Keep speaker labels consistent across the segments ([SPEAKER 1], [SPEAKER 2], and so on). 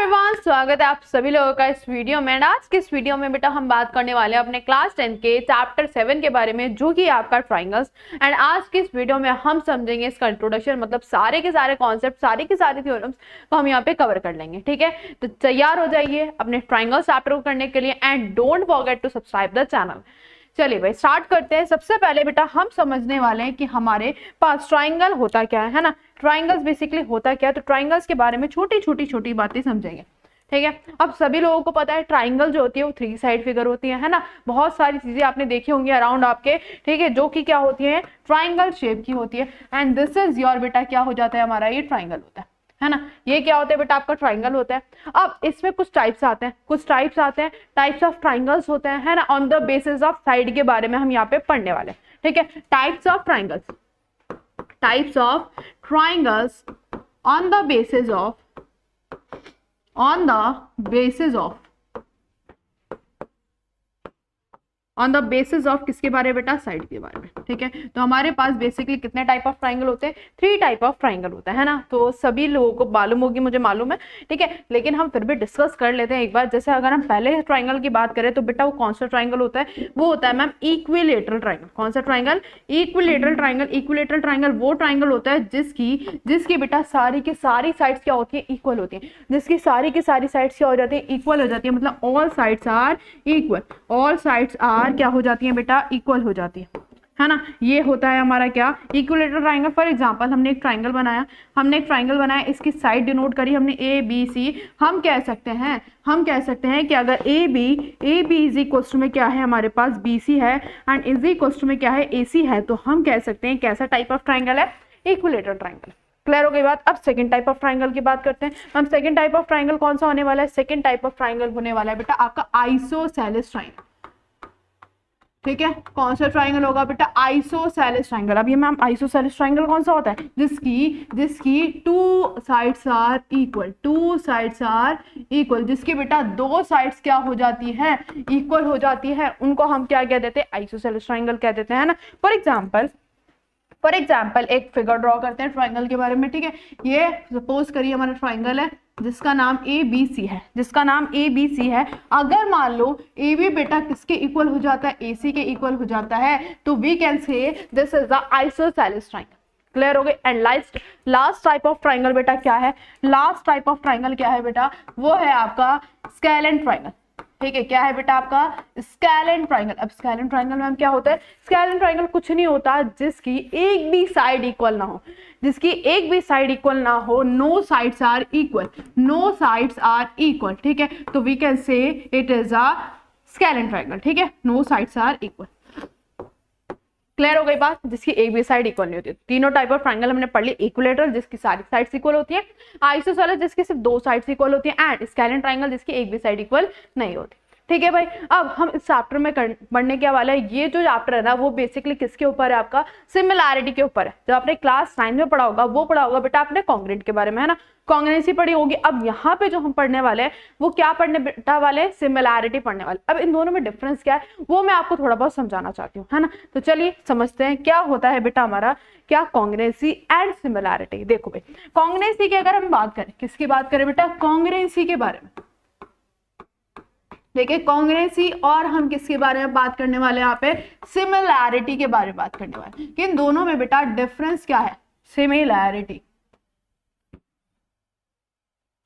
[SPEAKER 1] Everyone, स्वागत है आप सभी लोगों का इस वीडियो में। आज के इस वीडियो में बेटा हम बात करने वाले हैं अपने क्लास 10 के चैप्टर 7 के बारे में, जो कि आपका ट्राइंगल्स। एंड आज की इस वीडियो में हम समझेंगे इसका इंट्रोडक्शन, मतलब सारे के सारे कॉन्सेप्ट, सारी की सारी थ्योरम्स को हम यहाँ पे कवर कर लेंगे। ठीक है, तो तैयार हो जाइए अपने ट्राइंगल्स चैप्टर को करने के लिए and don't forget to subscribe the channel. चलिए भाई स्टार्ट करते हैं। सबसे पहले बेटा हम समझने वाले हैं कि हमारे पास ट्राइंगल होता क्या है ना। ट्राइंगल्स बेसिकली होता क्या है, तो ट्राइंगल्स के बारे में छोटी बातें समझेंगे। ठीक है, अब सभी लोगों को पता है ट्राइंगल जो होती है वो 3 साइड फिगर होती है ना। बहुत सारी चीजें आपने देखी होंगी अराउंड आपके, ठीक है, जो कि क्या होती है, ट्राइंगल शेप की होती है। एंड दिस इज योर बेटा क्या हो जाता है, हमारा ये ट्राइंगल होता है ना। ये क्या होता है बेटा, आपका ट्राइंगल होता है। अब इसमें कुछ टाइप्स आते हैं, टाइप्स ऑफ ट्राइंगल्स होते हैं, है ना। On the basis of side के बारे में हम यहाँ पे पढ़ने वाले हैं। ठीक है, types of triangles on the basis of किसके बारे में बेटा, साइड के बारे में। ठीक है, तो हमारे पास बेसिकली कितने टाइप ऑफ ट्राइंगल होते हैं, 3 टाइप ऑफ ट्राइंगल होता है ना। तो सभी लोगों को मालूम होगी, मुझे मालूम है। ठीक है, लेकिन हम फिर भी डिस्कस कर लेते हैं एक बार। जैसे अगर हम पहले ट्राइंगल की बात करें तो बेटा वो कौन सा ट्राइंगल होता है, वो होता है मैम इक्विलेटरल ट्राइंगल। कौन सा ट्राइंगल, इक्विलेटरल ट्राइंगल वो ट्राइंगल होता है जिसकी बेटा सारी की सारी साइड्स क्या होती है, इक्वल होती है। जिसकी सारी की सारी साइड्स क्या हो जाती है, इक्वल हो जाती है। मतलब all sides are equal, all sides are क्या हो जाती है बेटा, इक्वल हो जाती है ना। ये होता है हमारा क्या, इक्विलेटरल ट्राइंगल। फॉर एग्जांपल हमने एक ट्राइंगल बनाया, इसकी साइड डिनोट करी हमने ए बी सी। हम कह सकते हैं कि अगर A B is equal to में क्या है हमारे पास, बी सी है, एंड इज इक्वल टू में क्या है, ए सी है, तो हम कह सकते हैं कैसा टाइप ऑफ ट्राइंगल है, इक्विलेटरल ट्राइंगल। क्लियर हो गई बात। अब सेकंड टाइप ऑफ ट्राइंगल की बात करते हैं हम। सेकंड टाइप ऑफ ट्राइंगल कौन सा होने वाला है, सेकंड टाइप ऑफ ट्राइंगल होने वाला है बेटा आपका आइसोसेलेस ट्राइंगल। ठीक है, कौन सा ट्राइंगल होगा बेटा, आइसोसेलेस ट्राइंगल। अब ये मैम आइसोसेलेस ट्राइंगल कौन सा होता है, जिसकी टू साइड्स आर इक्वल, जिसकी बेटा 2 साइड्स क्या हो जाती है, इक्वल हो जाती है, उनको हम क्या कह देते हैं, आइसोसेलेस ट्राइंगल कह देते हैं ना। फॉर एग्जाम्पल एक फिगर ड्रॉ करते हैं ट्राइंगल के बारे में। ठीक है, ये सपोज करिए हमारा ट्राइंगल है जिसका नाम ABC है। अगर मान लो AB बेटा किसके इक्वल हो जाता है, AC के इक्वल हो जाता है, तो we can say this is the isosceles triangle. Clear हो गई। And last type of triangle बेटा क्या है, बेटा वो है आपका स्केलेन ट्राइंगल। ठीक है, क्या है बेटा आपका, स्केलेन ट्राइंगल। अब स्केलेन ट्राइंगल में क्या होता है, स्केलेन ट्राइंगल कुछ नहीं होता जिसकी एक भी साइड इक्वल ना हो, नो साइड्स आर इक्वल। ठीक है, तो we can say it is a scalene triangle. ठीक है, no sides are equal. Clear हो गई बात, जिसकी एक भी साइड इक्वल नहीं होती। तीनों टाइप ऑफ ट्राइंगल हमने पढ़ ली, इक्विलेटरल जिसकी सारी साइड्स इक्वल होती है, आइसोसेलेस जिसकी सिर्फ 2 साइड्स इक्वल होती है, एंड स्केलेन ट्राइंगल जिसकी एक भी साइड इक्वल नहीं होती। ठीक है भाई, अब हम इस चैप्टर में पढ़ने के वाला है। ये जो चैप्टर है ना वो बेसिकली किसके ऊपर है, आपका सिमिलैरिटी के ऊपर है। जो आपने क्लास 9 में पढ़ा होगा बेटा आपने कॉन्ग्रुएंट के बारे में, है ना, कॉन्ग्रुएंसी पढ़ी होगी। अब यहाँ पे जो हम पढ़ने वाले हैं वो क्या पढ़ने बेटा वाले, सिमिलैरिटी पढ़ने वाले। अब इन दोनों में डिफरेंस क्या है वो मैं आपको थोड़ा बहुत समझाना चाहती हूँ, है ना। तो चलिए समझते हैं क्या होता है बेटा हमारा, क्या कॉन्ग्रुएंसी एंड सिमिलैरिटी। देखो भाई, कॉन्ग्रुएंसी की अगर हम बात करें, किसकी बात करें बेटा, कॉन्ग्रुएंसी के बारे में। देखिए कॉन्ग्रुएंसी, और हम किसके बारे में बात करने वाले हैं यहाँ पे, सिमिलैरिटी के बारे में बात करने वाले हैं। इन दोनों में बेटा डिफरेंस क्या है, सिमिलैरिटी।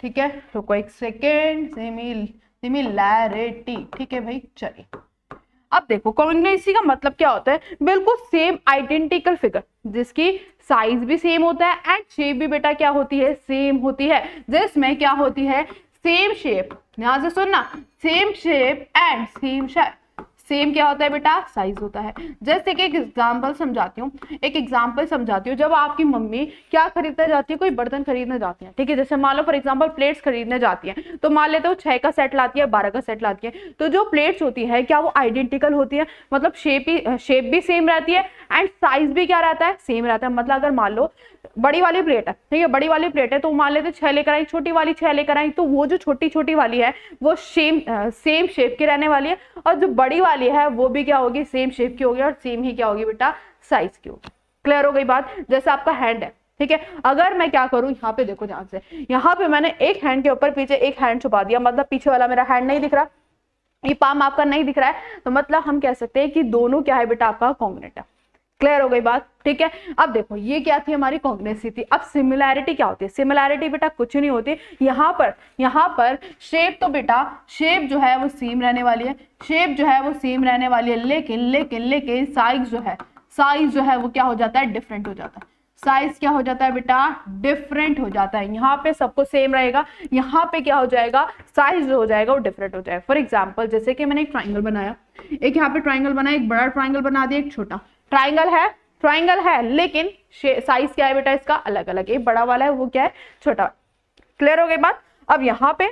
[SPEAKER 1] ठीक है, रुको एक सेकेंड, सिमिलैरिटी। ठीक है भाई, चलिए अब देखो कॉन्ग्रुएंसी का मतलब क्या होता है, बिल्कुल सेम आइडेंटिकल फिगर जिसकी साइज भी सेम होता है एंड शेप भी बेटा क्या होती है, सेम होती है। जिसमें क्या होती है, सेम शेप, ध्यान से सुनना, सेम शेप एंड सेम क्या होता है बेटा, साइज होता है। जैसे कि एक एग्जांपल समझाती हूँ, जब आपकी मम्मी क्या खरीदने जाती है, कोई बर्तन खरीदने जाती है। ठीक है, जैसे मान लो फॉर एग्जांपल प्लेट्स खरीदने जाती है, तो मान लेते हो 6 का सेट लाती है, 12 का सेट लाती है। तो जो प्लेट्स होती है क्या वो आइडेंटिकल होती है, मतलब शेप भी सेम रहती है एंड साइज भी क्या रहता है, सेम रहता है। मतलब अगर मान लो बड़ी वाली प्लेट है, ठीक है, बड़ी वाली प्लेट है, तो मान लेते 6 लेकर आई, छोटी वाली 6 लेकर आई, तो वो जो छोटी वाली है वो सेम शेप की रहने वाली है, और जो बड़ी वाली है वो भी क्या होगी, सेम शेप की होगी, और सेम ही क्या होगी बेटा, साइज की होगी। क्लियर हो गई बात। जैसे आपका हैंड है, ठीक है। अगर मैं क्या करूं, यहाँ पे देखो ध्यान से, यहाँ पे मैंने एक हैंड के ऊपर पीछे एक हैंड छुपा दिया, मतलब पीछे वाला मेरा हैंड नहीं दिख रहा, ये पाम आपका नहीं दिख रहा है, तो मतलब हम कह सकते हैं कि दोनों क्या है बेटा आपका कॉन्ग्रुएंट है। क्लियर हो गई बात, ठीक है। अब देखो ये क्या थी हमारी कॉन्ग्रुएंसी थी। अब सिमिलैरिटी क्या होती है? सिमिलैरिटी बेटा कुछ नहीं होती, यहाँ पर शेप तो बेटा शेप जो है वो सेम रहने वाली है, शेप जो है वो सेम रहने वाली है, लेकिन साइज जो है वो क्या हो जाता है? डिफरेंट हो जाता है। साइज क्या हो जाता है बेटा? डिफरेंट हो जाता है। यहाँ पे सबको सेम रहेगा, यहाँ पे क्या हो जाएगा? साइज जो हो जाएगा वो डिफरेंट हो जाएगा। फॉर एग्जाम्पल जैसे कि मैंने एक ट्राइंगल बनाया, एक यहाँ पे ट्राइंगल बनाया, एक बड़ा ट्राइंगल बना दिया, एक छोटा ट्राइंगल है लेकिन साइज क्या है बेटा इसका? अलग अलग, एक बड़ा वाला है वो क्या है? छोटा। क्लियर हो गई बात। अब यहाँ पे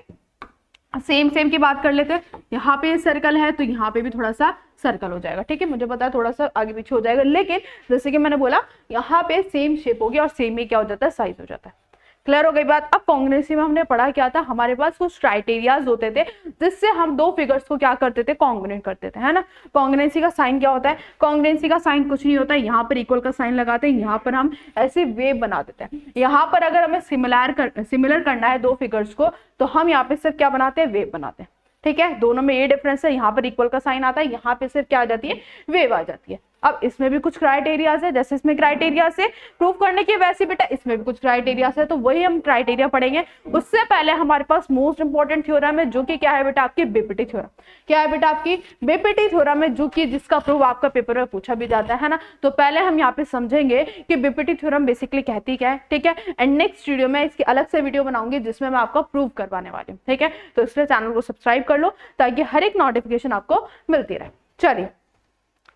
[SPEAKER 1] सेम की बात कर लेते हैं, यहाँ पे सर्कल है तो यहाँ पे भी थोड़ा सा सर्कल हो जाएगा, ठीक है। मुझे पता है थोड़ा सा आगे पीछे हो जाएगा, लेकिन जैसे कि मैंने बोला यहाँ पे सेम शेप होगी और सेम ही क्या हो जाता है? साइज हो जाता है। क्लियर हो गई बात। अब कॉन्ग्रुएंसी में हमने पढ़ा क्या था? हमारे पास कुछ क्राइटेरियाज होते थे जिससे हम दो फिगर्स को क्या करते थे? कॉन्ग्रुएंट करते थे, है ना। कॉन्ग्रुएंसी का साइन क्या होता है? कॉन्ग्रुएंसी का साइन कुछ नहीं होता है, यहाँ पर इक्वल का साइन लगाते हैं, यहाँ पर हम ऐसे वेव बना देते हैं। यहाँ पर अगर हमें सिमिलर करना है दो फिगर्स को, तो हम यहाँ पे सिर्फ क्या बनाते हैं? वेव बनाते हैं, ठीक है। दोनों में ये डिफरेंस है, यहाँ पर इक्वल का साइन आता है, यहाँ पे सिर्फ क्या आ जाती है? वेव आ जाती है। अब इसमें भी कुछ क्राइटेरियाज है, जैसे इसमें क्राइटेरिया से प्रूव करने के, वैसे बेटा इसमें भी कुछ क्राइटेरियाज है, तो वही हम क्राइटेरिया पढ़ेंगे। उससे पहले हमारे पास मोस्ट इंपॉर्टेंट थ्योरम है जो कि क्या है बेटा? आपकी बीपीटी थ्योरम। क्या है बेटा? आपकी बीपीटी थ्योरम है, जो कि जिसका प्रूफ आपका पेपर में पूछा भी जाता है ना। तो पहले हम यहाँ पे समझेंगे कि बीपीटी थ्योरम बेसिकली कहती क्या है, ठीक है। एंड नेक्स्ट वीडियो में इसकी अलग से वीडियो बनाऊंगी जिसमें मैं आपको प्रूव करवाने वाली हूँ, ठीक है। तो इसलिए चैनल को सब्सक्राइब कर लो ताकि हर एक नोटिफिकेशन आपको मिलती रहे। चलिए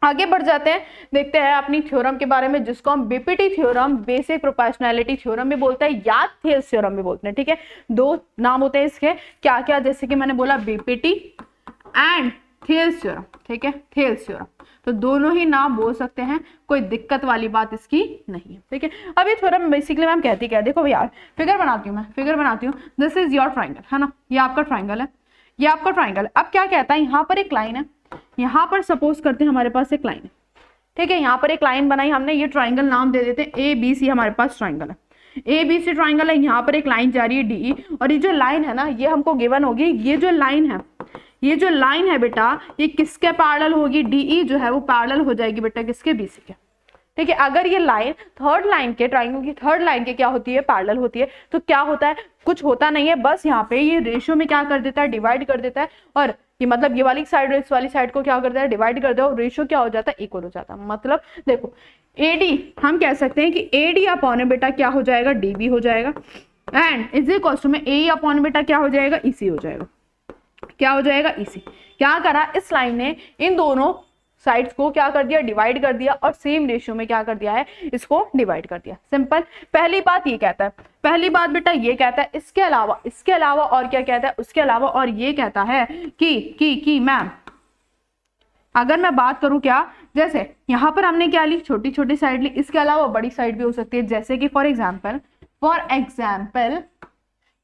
[SPEAKER 1] आगे बढ़ जाते हैं, देखते हैं अपनी थ्योरम के बारे में, जिसको हम BPT theorem, basic proportionality theorem भी बोलते हैं या थेल्स थ्योरम भी बोलते हैं, ठीक है। दो नाम होते हैं इसके, क्या क्या? जैसे कि मैंने बोला बीपीटी एंड थेल्स थ्योरम, ठीक है, थेल्स थ्योरम। तो दोनों ही नाम बोल सकते हैं, कोई दिक्कत वाली बात इसकी नहीं है, ठीक है। अब ये थ्योरम बेसिकली मैम कहती क्या है? देखो भैया फिगर बनाती हूँ, दिस इज योर ट्राइंगल, है ना। ये आपका ट्राइंगल है, ये आपका ट्राइंगल। अब क्या कहता है? यहाँ पर एक लाइन है, यहाँ पर सपोज करते हैं हमारे पास एक लाइन है, ठीक है। यहाँ पर एक लाइन बनाई हमने, ये ट्राइंगल नाम दे देते हैं ABC, हमारे पास ट्राइंगल है, ABC ट्राइंगल है। यहाँ पर एक लाइन जा रही है DE, और ये जो लाइन है ना ये हमको गिवन होगी। ये जो लाइन है बेटा ये किसके पैरेलल होगी? DE जो है वो पैरेलल हो जाएगी बेटा किसके? BC के, ठीक है। अगर ये लाइन थर्ड लाइन के, ट्राइंगल की थर्ड लाइन के क्या होती है? पैरेलल होती है। तो क्या होता है? कुछ होता नहीं है, बस यहाँ पे ये रेशियो में क्या कर देता है? डिवाइड कर देता है, और ये मतलब ये वाली साइड और इस वाली साइड को क्या करता है? डिवाइड कर दो, रेशियो क्या हो जाता है? इक्वल हो जाता है। मतलब देखो AD हम कह सकते हैं कि AD अपॉन बेटा क्या हो जाएगा? DB हो जाएगा, एंड इज इक्वल टू में AE अपॉन बेटा क्या हो जाएगा? EC हो जाएगा। क्या हो जाएगा? EC। क्या करा इस लाइन ने? इन दोनों साइड्स को क्या कर दिया? डिवाइड कर दिया, और सेम रेशियो में क्या कर दिया है? इसको डिवाइड कर दिया। सिंपल। पहली बात ये कहता है, पहली बात बेटा ये कहता है, इसके अलावा और क्या कहता है? उसके अलावा और ये कहता है कि मैम अगर मैं बात करूं क्या, जैसे यहाँ पर हमने क्या ली? छोटी छोटी साइड ली, इसके अलावा बड़ी साइड भी हो सकती है, जैसे कि फॉर एग्जाम्पल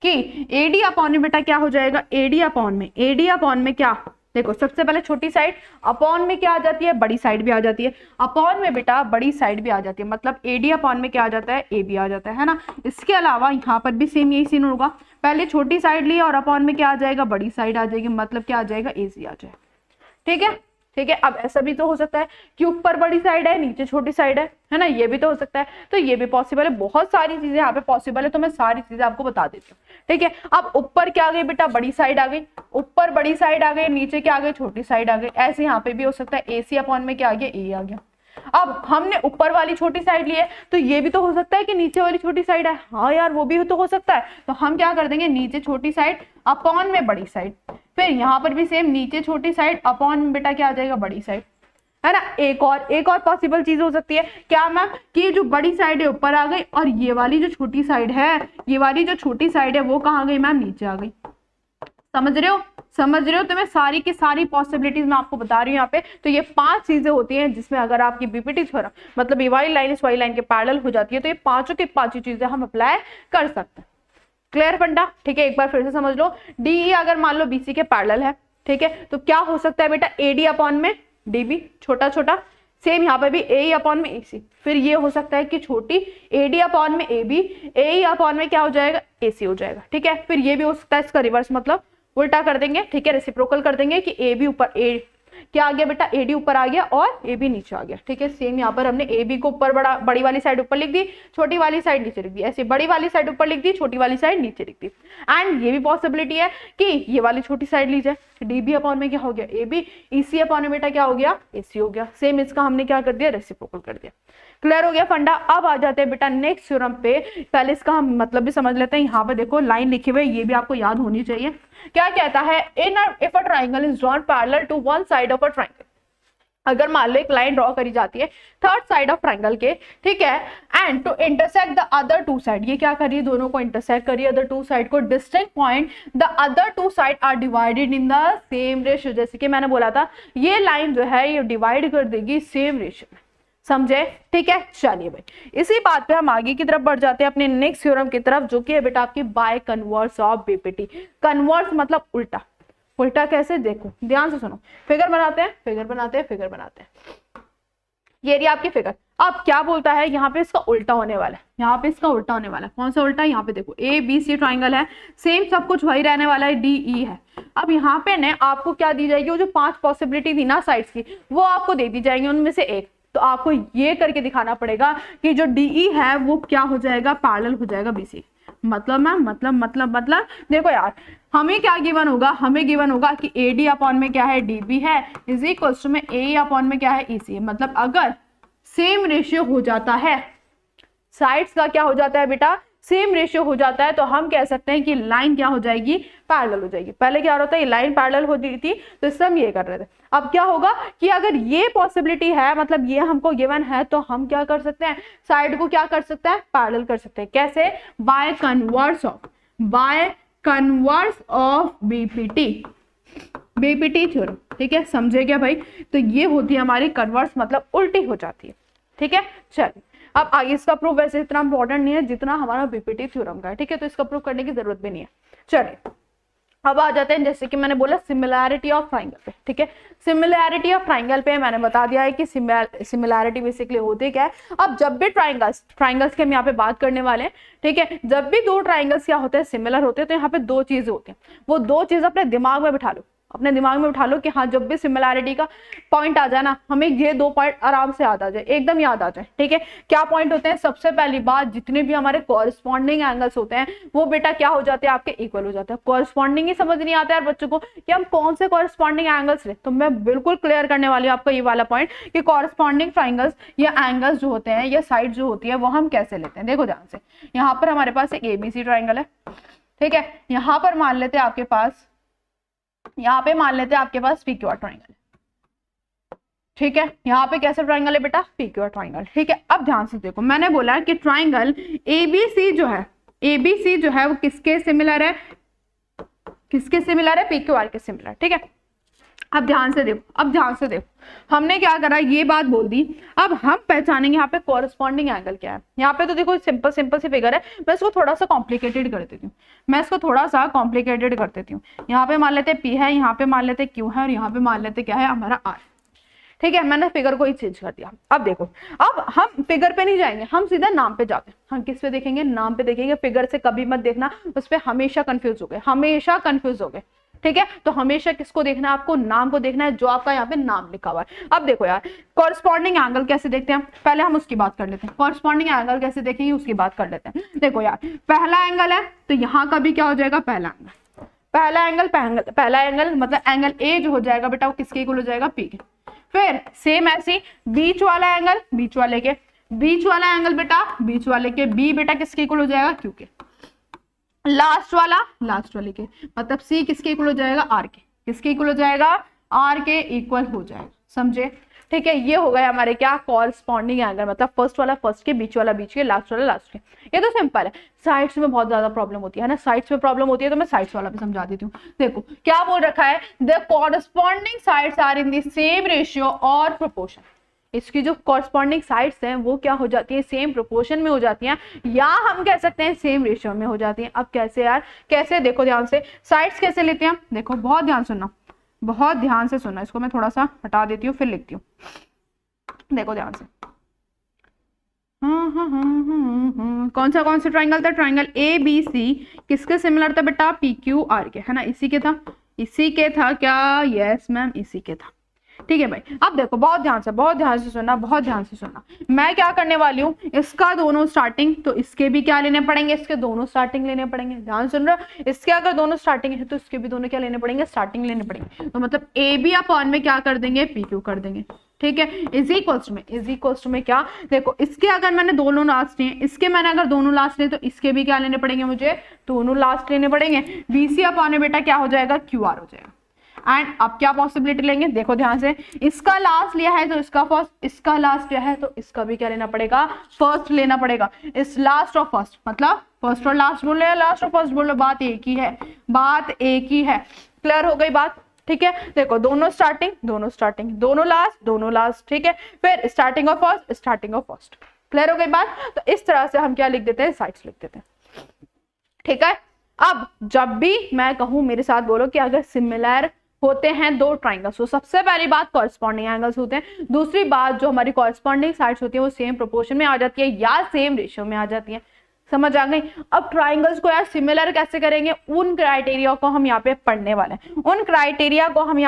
[SPEAKER 1] कि AD अपॉन बेटा क्या हो जाएगा? AD अपॉन में क्या? देखो सबसे पहले छोटी साइड, अपॉन में क्या आ जाती है? बड़ी साइड भी आ जाती है। अपॉन में बेटा बड़ी साइड भी आ जाती है, मतलब AD अपॉन में क्या आ जाता है? AB आ जाता है ना। इसके अलावा यहाँ पर भी सेम यही सीन होगा, पहले छोटी साइड ली और अपॉन में क्या आ जाएगा? बड़ी साइड आ जाएगी, मतलब क्या आ जाएगा? AC आ जाएगा, ठीक है, ठीक है। अब ऐसा भी तो हो सकता है कि ऊपर बड़ी साइड है नीचे छोटी साइड है ना, ये भी तो हो सकता है, तो ये भी पॉसिबल है। बहुत सारी चीजें यहाँ पे पॉसिबल है, तो मैं सारी चीजें आपको बता देती हूँ, ठीक है। अब ऊपर क्या आ गई बेटा? बड़ी साइड आ गई, ऊपर बड़ी साइड आ गई, नीचे क्या आ गई? छोटी साइड आ गई। ऐसे यहाँ पे भी हो सकता है, AC अपॉन में क्या आ गया? A आ गया। अब हमने ऊपर वाली छोटी साइड ली है, तो ये भी तो हो सकता है कि नीचे वाली छोटी साइड है, हाँ यार वो भी तो हो सकता है। तो हम क्या कर देंगे? नीचे छोटी साइड अपॉन में बड़ी साइड, फिर यहाँ पर भी सेम नीचे छोटी साइड अपॉन में बेटा क्या आ जाएगा? बड़ी साइड, है ना। एक और पॉसिबल चीज हो सकती है क्या मैम? कि जो बड़ी साइड है ऊपर आ गई, और ये वाली जो छोटी साइड है, वो कहाँ गई मैम? नीचे आ गई। समझ रहे हो? तो मैं सारी की सारी पॉसिबिलिटीज मैं आपको बता रही हूँ यहाँ पे। तो ये 5 चीजें होती हैं जिसमें अगर आपकी बीपीटी थ्योरम मतलब ये वाली लाइन इस वाली लाइन के पैरेलल हो जाती है, तो ये पांचों की पांचों चीजें हम अप्लाई कर सकते हैं। क्लियर फंडा, ठीक है। एक बार फिर से समझ लो, DE अगर मान लो BC के पैरेलल है, ठीक है, तो क्या हो सकता है बेटा? AD अपॉन में DB, छोटा छोटा, सेम यहाँ पे भी ए अपॉन में AC। फिर ये हो सकता है कि छोटी AD अपॉन में AB, AE अपॉन में क्या हो जाएगा, AC हो जाएगा। ठीक है, फिर ये भी हो सकता है इसका रिवर्स, मतलब उल्टा कर देंगे। ठीक है, रेसिप्रोकल कर देंगे कि AB ऊपर A क्या आ गया बेटा, AD ऊपर आ गया और AB नीचे आ गया। ठीक है, सेम यहाँ पर हमने AB को ऊपर बड़ी वाली साइड ऊपर लिख दी, छोटी वाली साइड नीचे लिख दी, ऐसे बड़ी वाली साइड ऊपर लिख दी, छोटी वाली साइड नीचे लिख दी। एंड ये भी पॉसिबिलिटी है कि ये वाली छोटी साइड ली जाए, DB अपॉन में क्या हो गया, AB, EC अपॉन में बेटा क्या हो गया, AC हो गया। सेम इसका हमने क्या कर दिया, रेसिप्रोकल कर दिया। क्लियर हो गया फंडा। अब आ जाते हैं बेटा नेक्स्ट थ्योरम पे। पहले इसका हम मतलब भी समझ लेते हैं। यहाँ पे देखो लाइन लिखी हुई है, ये भी आपको याद होनी चाहिए। क्या कहता है, if a triangle is drawn parallel to one side of a triangle, अगर मान लो एक लाइन ड्रॉ करी जाती है थर्ड साइड ऑफ ट्राइंगल के, ठीक है, and to intersect the other two side, ये क्या करिए, दोनों को इंटरसेक्ट करिए, अदर टू साइड को, distinct point, the other two side are divided in the same ratio. जैसे कि मैंने बोला था ये लाइन जो है ये डिवाइड कर देगी सेम रेशियो में, समझे। ठीक है, चलिए भाई इसी बात पे हम आगे की तरफ बढ़ जाते हैं अपने नेक्स्ट थ्योरम की तरफ, जो कि है बेटा आपकी by converse of BPT. Converse मतलब उल्टा। उल्टा कैसे, देखो ध्यान से सुनो, फिगर बनाते हैं, फिगर बनाते हैं, फिगर बनाते हैं। ये रही आपकी फिगर। अब क्या बोलता है, यहाँ पे इसका उल्टा होने वाला है, यहाँ पे इसका उल्टा होने वाला है। कौन सा उल्टा है, यहाँ पे देखो ABC ट्राइंगल है, सेम सब कुछ वही रहने वाला है, DE है। अब यहाँ पे ने आपको क्या दी जाएगी, वो जो 5 पॉसिबिलिटी थी ना साइड्स की, वो आपको दे दी जाएंगी, उनमें से एक। तो आपको ये करके दिखाना पड़ेगा कि जो DE है वो क्या हो जाएगा, पैरेलल हो जाएगा BC। मतलब मैम मतलब देखो यार, हमें क्या गिवन होगा, हमें गिवन होगा कि AD अपॉन में क्या है, DB है, इज इक्वल टू में AE अपॉन में क्या है, EC है। मतलब अगर सेम रेशियो हो जाता है, साइड्स का क्या हो जाता है बेटा, सेम रेशियो हो जाता है, तो हम कह सकते हैं कि लाइन क्या हो जाएगी, पैरेलल हो जाएगी। पहले क्या होता है, ये लाइन पैरेलल होती थी तो इससे हम ये कर रहे थे। अब क्या होगा कि अगर ये पॉसिबिलिटी है, मतलब ये हमको गिवन है, तो हम क्या कर सकते हैं, साइड को क्या कर सकते हैं, पैरेलल कर सकते हैं। कैसे, by converse of BPT theorem. ठीक है, समझे क्या भाई। तो ये होती है हमारी कन्वर्स, मतलब उल्टी हो जाती है। ठीक है, चलिए अब आगे इसका प्रूफ वैसे इतना इंपॉर्टेंट नहीं है जितना हमारा बीपीटी थ्योरम का है। ठीक है, तो इसका प्रूफ करने की जरूरत भी नहीं है। चलिए अब आ जाते हैं, जैसे कि मैंने बोला सिमिलैरिटी ऑफ ट्राइंगल पे। ठीक है, सिमिलैरिटी ऑफ ट्राइंगल पे मैंने बता दिया है कि सिमिलैरिटी बेसिकली होती क्या है। अब जब भी ट्राइंगल्स की हम यहाँ पे बात करने वाले हैं, ठीक है, जब भी दो ट्राइंगल्स क्या होते हैं, सिमिलर होते हैं, तो यहाँ पे दो चीजें होती हैं। वो दो चीज अपने दिमाग में बिठा लो, अपने दिमाग में उठा लो कि हाँ जब भी सिमिलैरिटी का पॉइंट आ जाए ना, हमें ये दो पॉइंट आराम से याद आ जाए, एकदम याद आ जाए। ठीक है, क्या पॉइंट होते हैं, सबसे पहली बात जितने भी हमारे कॉरेस्पॉन्डिंग एंगल्स होते हैं वो बेटा क्या हो जाते हैं, आपके इक्वल हो जाते हैं। कॉरेस्पॉन्डिंग ही समझ नहीं आता यार बच्चों को कि हम कौन से कॉरेस्पॉन्डिंग एंगल्स ले, तो मैं बिल्कुल क्लियर करने वाली हूँ आपको ये वाला पॉइंट कि कॉरेस्पॉन्डिंग ट्राइंगल्स या एंगल्स जो होते हैं या साइड जो होती है वो हम कैसे लेते हैं। देखो ध्यान से, यहाँ पर हमारे पास एक ABC ट्राइंगल है। ठीक है, यहाँ पर मान लेते हैं आपके पास, यहाँ पे मान लेते हैं आपके पास PQR ट्राइंगल। ठीक है, यहाँ पे कैसे ट्राइंगल है बेटा, PQR ट्राइंगल। ठीक है, अब ध्यान से देखो, मैंने बोला कि ट्राइंगल ABC जो है वो किसके सिमिलर है, किसके सिमिलर है, PQR के सिमिलर। ठीक है, अब ध्यान से देखो, हमने क्या करा, ये बात बोल दी। अब हम पहचानेंगे यहाँ पे कॉरेस्पॉन्डिंग एंगल क्या है। यहाँ पे तो देखो सिंपल सी फिगर है, मैं इसको थोड़ा सा कॉम्प्लिकेटेड कर देती हूँ, यहाँ पे मान लेते P है, यहाँ पे मान लेते Q है, और यहाँ पे मान लेते क्या है हमारा R। ठीक है, मैंने फिगर को ही चेंज कर दिया। अब देखो, अब हम फिगर पे नहीं जाएंगे, हम सीधा नाम पे जाते हैं। हम किस पे देखेंगे, नाम पे देखेंगे। फिगर से कभी मत देखना, उस पर हमेशा कंफ्यूज हो गए। ठीक है, तो हमेशा किसको देखना है, आपको नाम को देखना है, जो आपका यहाँ पे नाम लिखा हुआ है। अब देखो यार, कॉरेस्पॉन्डिंग एंगल कैसे देखते हैं, पहले हम उसकी बात कर लेते हैं। कॉरेस्पॉन्डिंग एंगल कैसे देखेंगे उसकी बात कर लेते हैं। देखो यार, पहला एंगल है तो यहाँ का भी क्या हो जाएगा, पहला एंगल मतलब एंगल A जो हो जाएगा बेटा वो किसके इक्वल हो जाएगा, P के। फिर सेम ऐसे बीच वाला एंगल, बीच वाले के B बेटा किसके इक्वल हो जाएगा, Q के। लास्ट वाले के मतलब C किसके इक्वल हो जाएगा, R के। किसके इक्वल हो जाएगा, R के इक्वल हो जाएगा, समझे। ठीक है, ये हो गए हमारे क्या, कॉरेस्पॉन्डिंग एंगल, मतलब फर्स्ट वाला फर्स्ट के, बीच वाला बीच के, लास्ट वाला लास्ट के। ये तो सिंपल है। साइड्स में बहुत ज्यादा प्रॉब्लम होती है ना, साइड्स में प्रॉब्लम होती है तो मैं साइड्स वाला भी समझा देती हूँ। देखो क्या बोल रखा है, the corresponding sides are in the same ratio और प्रोपोर्शन। इसकी जो कॉरेस्पॉन्डिंग साइड्स हैं वो क्या हो जाती है, सेम प्रोपोर्शन में हो जाती हैं, या हम कह सकते हैं सेम रेशियो में हो जाती हैं। अब कैसे यार, कैसे, देखो ध्यान से, साइड्स कैसे लेते हैं, देखो बहुत ध्यान से सुनना, इसको मैं थोड़ा सा हटा देती हूँ फिर लिखती हूँ। देखो ध्यान से, कौन सा ट्राइंगल था, ट्राइंगल ए बी सी किसके सिमिलर था बेटा, पी क्यू आर के, है ना, इसी के था, इसी के था क्या, यस मैम इसी के था। ठीक है भाई, अब देखो बहुत ध्यान से सुनना, बहुत ध्यान से सुनना। मैं क्या करने वाली हूँ, इसका दोनों स्टार्टिंग, तो इसके भी क्या लेने पड़ेंगे, इसके दोनों स्टार्टिंग लेने पड़ेंगे। ध्यान सुन रहे हो, इसके अगर दोनों स्टार्टिंग है तो इसके भी दोनों क्या लेने पड़ेंगे, स्टार्टिंग लेने पड़ेंगे। तो मतलब ए बी अपॉन में क्या कर देंगे, पी क्यू कर देंगे। ठीक है, इज इक्वल्स में क्या, देखो इसके अगर मैंने दोनों लास्ट लिए, इसके मैंने अगर दोनों लास्ट लिए, तो इसके भी क्या लेने पड़ेंगे, मुझे दोनों लास्ट लेने पड़ेंगे। बीसी अपॉन में बेटा क्या हो जाएगा, क्यू आर हो जाएगा। एंड अब क्या पॉसिबिलिटी लेंगे, देखो ध्यान से, इसका लास्ट लिया है तो इसका फर्स्ट, इसका लास्ट लिया है तो इसका भी क्या लेना पड़ेगा, फर्स्ट लेना पड़ेगा। इस लास्ट और फर्स्ट, मतलब फर्स्ट और लास्ट बोल रहे हैं, लास्ट और फर्स्ट बोल रहे, बात एक ही है, बात एक ही है। क्लियर हो गई बात। ठीक है, देखो दोनों स्टार्टिंग, दोनों लास्ट। ठीक है, फिर starting of first, starting of first. Clear हो गई बात। तो इस तरह से हम क्या लिख देते हैं, साइड्स लिख देते हैं। ठीक है, अब जब भी मैं कहूं, मेरे साथ बोलो कि अगर सिमिलर होते हैं दो ट्राइंगल्स, तो सबसे पहली बात कॉरस्पॉन्डिंग एंगल्स होते हैं, दूसरी बात जो हमारी कॉरस्पॉन्डिंग साइड्स होती है वो सेम प्रोपोर्शन में आ जाती है या सेम रेशियो में आ जाती है। समझ आ गई। अब ट्राइंगल्स को यार सिमिलर कैसे करेंगे, उन क्राइटेरिया को हम यहाँ पे पढ़ने वाले हैं, उन क्राइटेरिया को हम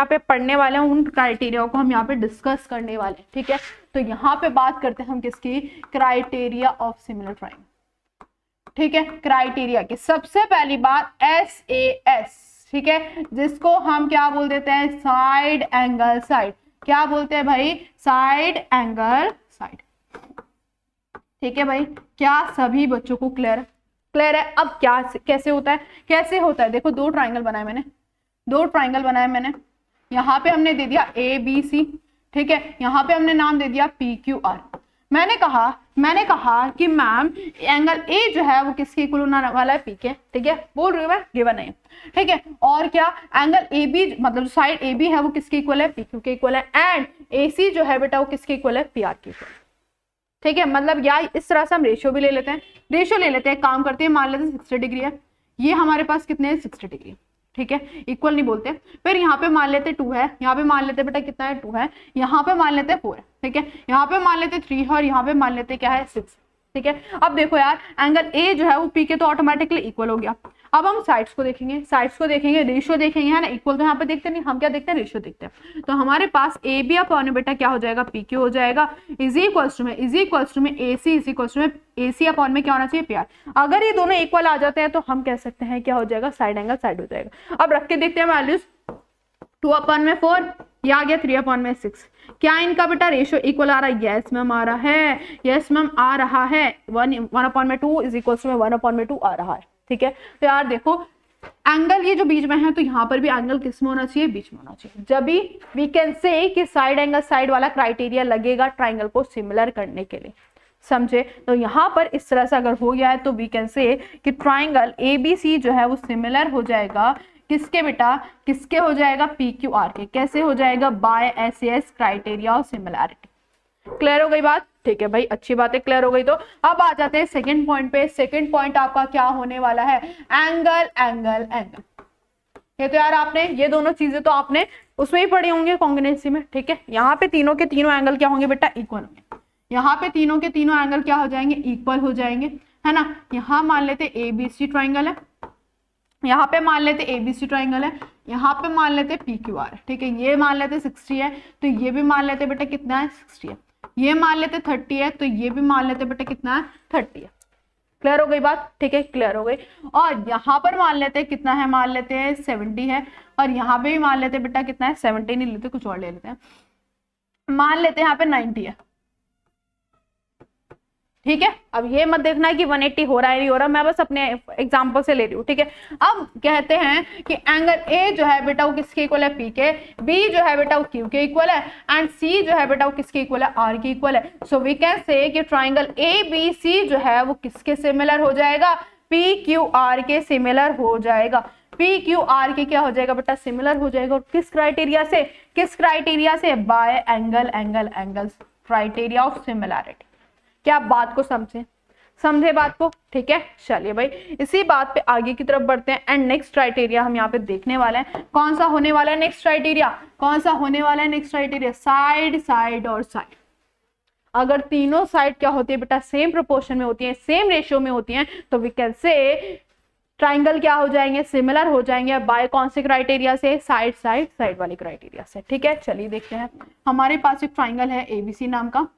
[SPEAKER 1] यहाँ पे डिस्कस करने वाले हैं। ठीक है, तो यहाँ पे बात करते हैं हम किसकी, क्राइटेरिया ऑफ सिमिलर ट्राइंगल। ठीक है, क्राइटेरिया की सबसे पहली बात SAS, ठीक है, जिसको हम क्या बोल देते हैं, साइड एंगल साइड। क्या बोलते हैं भाई, साइड एंगल साइड। ठीक है भाई, क्या सभी बच्चों को क्लियर है। अब क्या कैसे होता है, देखो दो ट्राइंगल बनाए मैंने, यहाँ पे हमने दे दिया ABC। ठीक है, यहाँ पे हमने नाम दे दिया PQR। मैंने कहा कि मैम एंगल ए जो है वो किसके इक्वल होने वाला है, पी के। ठीक है, बोल रही हूँ मैं, गिवन नहीं। ठीक है, और क्या एंगल ए बी, मतलब साइड ए बी है वो किसके इक्वल है, पी क्यू के इक्वल है। एंड ए सी जो है बेटा वो किसके इक्वल है, पी आर के इक्वल। ठीक है, मतलब या इस तरह से हम रेशियो भी ले लेते हैं, काम करते हैं, मान लेते हैं 60 डिग्री है, ये हमारे पास कितने हैं, 60 डिग्री। ठीक है, इक्वल नहीं बोलते। फिर यहाँ पे मान लेते 2 है, यहाँ पे मान लेते बेटा कितना है, 2 है, यहाँ पे मान लेते 4 है। ठीक है, यहाँ पे मान लेते 3 है, और यहाँ पे मान लेते क्या है, 6। ठीक है, अब देखो यार एंगल ए जो है वो पी के तो ऑटोमेटिकली इक्वल हो गया। अब हम साइड्स को देखेंगे, रेशियो देखेंगे, है ना। इक्वल तो यहाँ पे देखते नहीं, हम क्या देखते हैं, रेशियो देखते हैं। तो हमारे पास ए बी अपॉन बेटा क्या हो जाएगा, पी क्यू हो जाएगा, इज इक्वल्स टू में ए सी अपॉन में क्या होना चाहिए, पी आर। अगर ये दोनों इक्वल आ जाते हैं तो हम कह सकते हैं क्या हो जाएगा, साइड एंगल साइड हो जाएगा। अब रख के देखते हैं वैल्यूज, 2 अपॉन में 4, ये आ गया 3 अपॉन में 6। क्या इनका बेटा रेशियो इक्वल आ रहा है, यस मैम आ रहा है, 1 अपॉन में 2 इज इक्वल टू 1 अपॉन में 2 आ रहा है। ठीक है, तो यार देखो एंगल ये जो बीच में है, तो यहाँ पर भी एंगल किस में होना चाहिए, बीच में होना चाहिए। जब भी वी कैन से कि साइड एंगल साइड वाला क्राइटेरिया लगेगा ट्राइंगल को सिमिलर करने के लिए, समझे। तो यहाँ पर इस तरह से अगर हो गया है तो वी कैन से कि ट्राइंगल ABC जो है वो सिमिलर हो जाएगा किसके बेटा, किसके हो जाएगा, PQR के। कैसे हो जाएगा, by SAS criteria of similarity. Clear हो गई बात। ठीक है भाई, अच्छी बात है, क्लियर हो गई। तो अब आ जाते हैं सेकंड पॉइंट पे। सेकंड पॉइंट आपका क्या होने वाला है, एंगल। ये तो यार आपने ये दोनों चीजें तो आपने उसमें ही पढ़ी होंगे कॉन्ग्रुएंसी में। ठीक है, यहाँ पे तीनों के तीनों एंगल क्या होंगे बेटा, इक्वल होंगे। यहाँ पे तीनों के तीनों एंगल क्या हो जाएंगे, इक्वल हो जाएंगे, है ना। यहाँ मान लेते ABC ट्राइंगल है, यहाँ पे मान लेते ABC ट्राइंगल है, यहाँ पे मान लेते PQR। ठीक है, ये मान लेते 60 है, तो ये भी मान लेते बेटा कितना है, 60 है। ये मान लेते 30 है, तो ये भी मान लेते बेटा कितना है, 30 है। क्लियर हो गई बात। ठीक है, क्लियर हो गई। और यहाँ पर मान लेते कितना है, मान लेते हैं 70 है, और यहाँ पे भी मान लेते बेटा कितना है, 70 नहीं लेते, कुछ और ले लेते हैं, मान लेते हैं यहाँ पे 90 है। ठीक है, अब ये मत देखना है कि 180 हो रहा है नहीं हो रहा, मैं बस अपने एग्जांपल से ले रही हूँ। ठीक है, अब कहते हैं कि एंगल ए जो है बेटा वो किसके इक्वल है, पी के, बी जो है बेटा वो क्यू के इक्वल है, एंड सी जो है बेटा वो किसके इक्वल है, आर के इक्वल है। सो वी कैन से कि ट्राइंगल ए बी सी जो है वो किसके सिमिलर हो जाएगा, पी क्यू आर के सिमिलर हो जाएगा। पी क्यू आर के क्या हो जाएगा बेटा, सिमिलर हो जाएगा। और किस क्राइटेरिया से, by angles criteria of similarity. क्या आप बात को समझे बात को। ठीक है, चलिए भाई इसी बात पे आगे की तरफ बढ़ते हैं। एंड नेक्स्ट क्राइटेरिया हम यहाँ पे देखने वाले हैं, कौन सा होने वाला है नेक्स्ट क्राइटेरिया, साइड और साइड। अगर तीनों साइड क्या होती है बेटा, सेम प्रोपोर्शन में होती है, सेम रेशियो में होती हैं, तो वी कैन से ट्राइंगल क्या हो जाएंगे, सिमिलर हो जाएंगे। बाय कौन से क्राइटेरिया से, साइड साइड साइड वाले क्राइटेरिया से। ठीक है, चलिए देखते हैं। हमारे पास एक ट्राइंगल है एबीसी नाम का,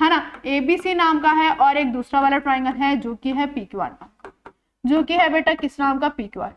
[SPEAKER 1] है ना, एबीसी नाम का है, और एक दूसरा वाला ट्राइंगल है जो कि है पीक्यूआर नाम का, जो कि है बेटा किस नाम का, पीक्यूआर।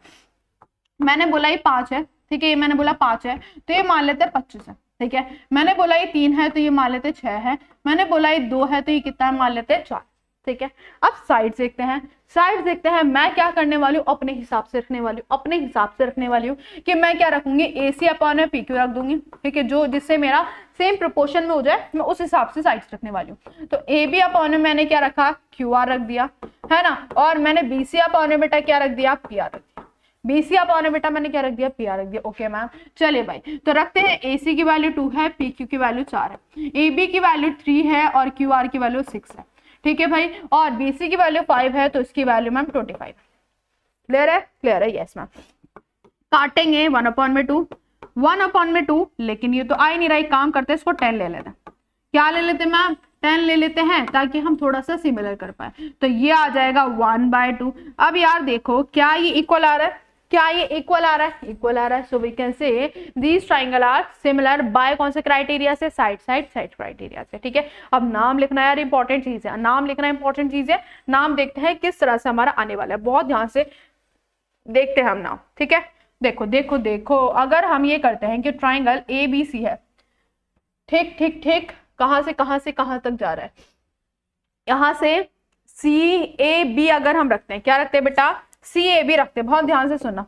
[SPEAKER 1] मैंने बोला ये 5 है, ठीक है, ये मैंने बोला 5 है, तो ये मान लेते हैं 25 है। ठीक है, मैंने बोला ये 3 है, तो ये मान लेते 6 है, मैंने बोला ये 2 है, तो ये कितना मान लेते 4। ठीक है, अब साइड देखते हैं, साइड देखते हैं। मैं क्या करने वाली हूँ, अपने हिसाब से रखने वाली हूँ, अपने हिसाब से रखने वाली हूँ कि मैं क्या रखूंगी, AC अपॉन में PQ रख दूंगी। ठीक है, जो जिससे मेरा सेम प्रोपोर्शन में हो जाए, मैं उस हिसाब से साइड्स रखने वाली हूँ। तो AB अपॉन में मैंने क्या रखा, QR रख दिया, है ना, और मैंने BC अपॉन में बेटा क्या रख दिया, PR रख दिया। BC अपॉन बेटा मैंने क्या रख दिया, PR रख दिया। ओके मैम, चलिए भाई, तो रखते हैं। AC की वैल्यू 2 है, PQ की वैल्यू 4 है, AB की वैल्यू 3 है, और QR की वैल्यू 6 है। ठीक है भाई, और BC की वैल्यू 5 है, तो इसकी वैल्यू मैम 25। क्लियर है, क्लियर है, यस मैम। काटेंगे 1 अपॉन में 2, 1 अपॉन में 2, लेकिन ये तो आ ही नहीं रहा, एक काम करते हैं, इसको 10 ले लेते हैं। क्या ले लेते हैं मैम, 10 ले लेते हैं, ताकि हम थोड़ा सा सिमिलर कर पाए। तो ये आ जाएगा 1/2। अब यार देखो, क्या ये इक्वल आ रहा है, क्या ये इक्वल आ रहा है, इक्वल आ रहा है। So we can say these triangle are similar by कौन से क्राइटेरिया से, साइड साइड साइड क्राइटेरिया से। ठीक है, अब नाम लिखना यार इंपॉर्टेंट चीज है, नाम लिखना इंपॉर्टेंट चीज है। नाम देखते हैं किस तरह से हमारा आने वाला है, बहुत ध्यान से देखते हैं हम नाम। ठीक है, देखो देखो देखो, अगर हम ये करते हैं कि ट्राइंगल ABC है, ठीक ठीक ठीक, कहां से कहां तक जा रहा है, यहां से CAB अगर हम रखते हैं, क्या रखते हैं बेटा, CAB रखते हैं। बहुत ध्यान से सुनना,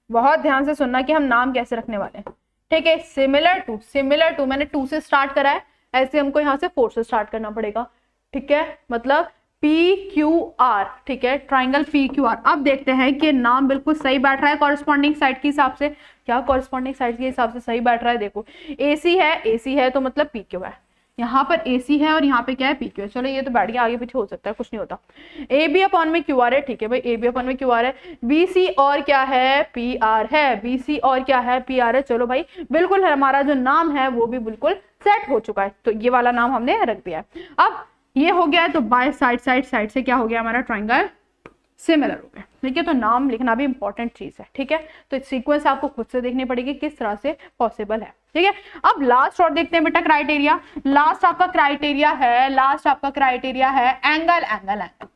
[SPEAKER 1] बहुत ध्यान से सुनना कि हम नाम कैसे रखने वाले हैं। ठीक है, सिमिलर टू मैंने 2 से स्टार्ट करा है, ऐसे हमको यहाँ से 4 से स्टार्ट करना पड़ेगा। ठीक है, मतलब PQR। ठीक है, ट्राइंगल PQR। अब देखते हैं कि नाम बिल्कुल सही बैठ रहा है कॉरेस्पॉन्डिंग साइड के हिसाब से। क्या कॉरेस्पॉन्डिंग साइड के हिसाब से सही बैठ रहा है, देखो AC है तो मतलब PQ है, यहाँ पर AC है और यहाँ पे क्या है, PQ है। चलो ये तो बैठ गया, आगे पीछे हो सकता है, कुछ नहीं होता। AB अपॉन में QR है, ठीक है भाई, AB अपॉन में QR है। BC और क्या है, PR है, BC और क्या है, PR है। चलो भाई, बिल्कुल हमारा जो नाम है वो भी बिल्कुल सेट हो चुका है, तो ये वाला नाम हमने रख दिया है। अब ये हो गया है, तो बाय साइड साइड से क्या हो गया हमारा, ट्राइंगल सिमिलर हो गया। ठीक है, तो नाम लिखना भी इंपॉर्टेंट चीज है। ठीक है, तो सीक्वेंस आपको खुद से देखनी पड़ेगी किस तरह से पॉसिबल है। ठीक है, अब लास्ट और देखते हैं बेटा क्राइटेरिया। लास्ट आपका क्राइटेरिया है एंगल एंगल एंगल।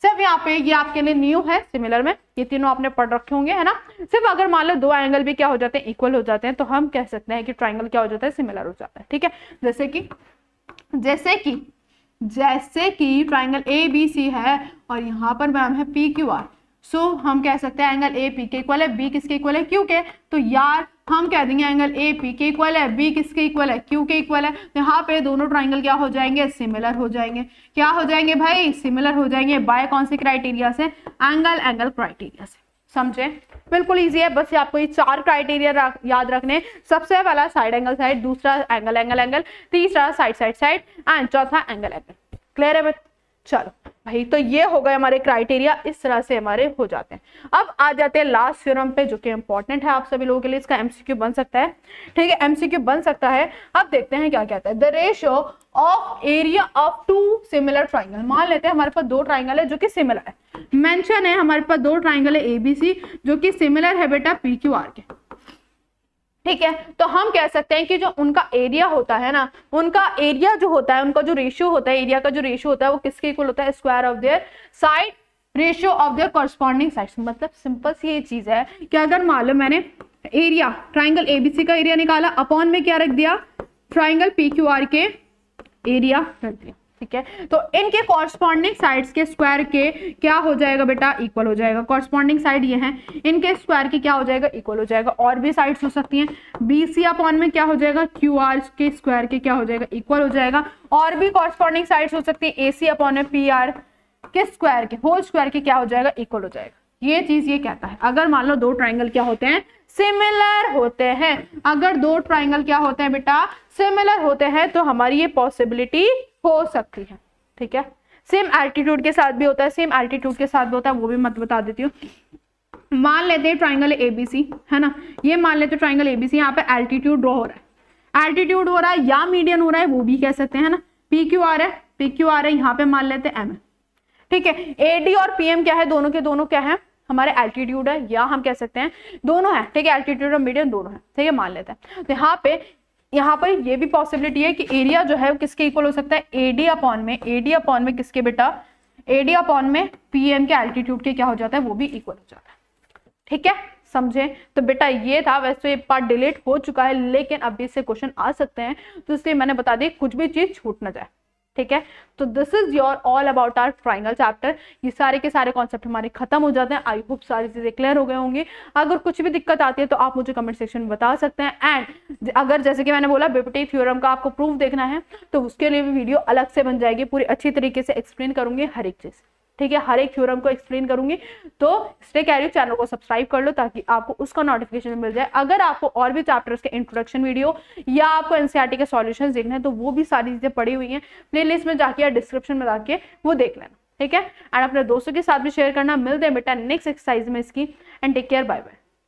[SPEAKER 1] सिर्फ यहाँ पे ये आपके लिए न्यू है, सिमिलर में ये तीनों आपने पढ़ रखे होंगे, है ना। सिर्फ अगर मान लो 2 एंगल भी क्या हो जाते हैं, इक्वल हो जाते हैं, तो हम कह सकते हैं कि ट्राइंगल क्या हो जाता है, सिमिलर हो जाता है। ठीक है, जैसे कि ट्राइंगल ABC है और यहाँ पर मैम है PQR। सो हम कह सकते हैं एंगल AP के इक्वल है, B किसके इक्वल है, Q के। तो यार हम कह देंगे एंगल AP के इक्वल है, B किसके इक्वल है, Q के इक्वल है। तो यहाँ पे दोनों ट्राइंगल क्या हो जाएंगे, सिमिलर हो जाएंगे। क्या हो जाएंगे भाई, सिमिलर हो जाएंगे। बाय कौन से क्राइटेरिया से, एंगल एंगल क्राइटेरिया से। समझे, बिल्कुल इजी है, बस आपको ये 4 क्राइटेरिया याद रखने। सबसे पहला साइड एंगल साइड, दूसरा एंगल एंगल एंगल, तीसरा साइड साइड साइड, एंड चौथा एंगल एंगल। क्लियर है बच्चे, चलो भाई, तो ये हो गए हमारे क्राइटेरिया, इस तरह से हमारे हो जाते हैं। अब आ जाते हैं लास्ट थ्योरम पे, जो कि इंपॉर्टेंट है आप सभी लोगों के लिए, इसका MCQ बन सकता है। ठीक है, MCQ बन सकता है। अब देखते हैं क्या कहता है, the ratio of area of 2 similar triangle. मान लेते हैं हमारे पास 2 ट्राइंगल है जो कि सिमिलर है, मेंशन है हमारे पास 2 ट्राइंगल है ABC जो कि सिमिलर है बेटा PQR के। ठीक है, तो हम कह सकते हैं कि जो उनका एरिया होता है ना, उनका एरिया जो होता है, उनका जो रेशियो होता है, एरिया का जो रेशियो होता है वो किसके इक्वल होता है, square of their side ratio of their corresponding sides. मतलब सिंपल सी ये चीज है कि अगर मान लो मैंने एरिया ट्राइंगल ABC का एरिया निकाला, अपॉन में क्या रख दिया, ट्राइंगल PQR के एरिया रख दिया। ठीक है, तो इनके कॉरस्पॉन्डिंग साइड्स के स्क्वायर के क्या हो जाएगा बेटा, इक्वल हो जाएगा। कॉरस्पॉन्डिंग साइड ये हैं, इनके स्क्वायर की क्या हो जाएगा, इक्वल हो जाएगा। और भी साइड्स हो सकती हैं, BC अपॉन में क्या हो जाएगा, QR के स्क्वायर के क्या हो जाएगा, इक्वल हो जाएगा। और भी कॉरस्पॉन्डिंग साइड्स हो सकती है, AC अपॉन में PR के स्क्वायर के होल स्क्वायर के क्या हो जाएगा, इक्वल हो जाएगा। ये चीज ये कहता है, अगर मान लो 2 ट्राइंगल क्या होते हैं, सिमिलर होते हैं। अगर 2 ट्राइंगल क्या होते हैं बेटा, सिमिलर होते हैं, तो हमारी ये पॉसिबिलिटी हो सकती है। ठीक है, सेम एल्टीट्यूड के साथ भी होता है, सेम एल्टीट्यूड के साथ भी होता है, वो भी मत बता देती हूँ। मान लेते हैं ट्राइंगल ABC, है ना, ये मान लेते हैं ट्राइंगल ABC, यहाँ पे एल्टीट्यूड ड्रॉ हो रहा है, एल्टीट्यूड हो रहा है या मीडियन हो रहा है, वो भी कह सकते हैं, है ना। पी क्यू आर है, पी क्यू आर है, यहाँ पे मान लेते हैं एम है, ठीक है। एडी और पीएम क्या है, दोनों के दोनों क्या है, हमारे एल्टीट्यूड है, या हम कह सकते हैं दोनों है, ठीक है, एल्टीट्यूड और मीडियम दोनों है, ठीक है, मान लेते हैं। तो यहाँ पर ये भी पॉसिबिलिटी है कि एरिया जो है वो किसके इक्वल हो सकता है, एडी अपॉन में किसके बेटा, एडी अपॉन में पीएम के एल्टीट्यूड के क्या हो जाता है, वो भी इक्वल हो जाता है, ठीक है, समझे। तो बेटा ये था, वैसे ये पार्ट डिलीट हो चुका है लेकिन अभी से क्वेश्चन आ सकते हैं, तो इसलिए मैंने बता दी कुछ भी चीज छूट ना जाए, ठीक है। तो this is your all about our triangle chapter. ये सारे के सारे कॉन्सेप्ट हमारे खत्म हो जाते हैं। आई होप सारी चीजें क्लियर हो गए होंगी। अगर कुछ भी दिक्कत आती है तो आप मुझे कमेंट सेक्शन में बता सकते हैं। एंड अगर जैसे कि मैंने बोला बिपटी थ्योरम का आपको प्रूफ देखना है तो उसके लिए भी वीडियो अलग से बन जाएगी, पूरी अच्छी तरीके से एक्सप्लेन करूंगी हर एक चीज, ठीक है, हर एक थ्योरम को एक्सप्लेन करूंगी। तो स्टे कैरी, चैनल को सब्सक्राइब कर लो ताकि आपको उसका नोटिफिकेशन मिल जाए। अगर आपको और भी चैप्टर्स के इंट्रोडक्शन वीडियो या आपको एनसीईआरटी के सॉल्यूशंस देखने हैं तो वो भी सारी चीजें पड़ी हुई हैं प्लेलिस्ट में जाके या डिस्क्रिप्शन में जाके वो देख लेना, ठीक है। एंड अपने दोस्तों के साथ भी शेयर करना। मिलते हैं बेटा नेक्स्ट एक्सरसाइज में इसकी। And take care, bye bye.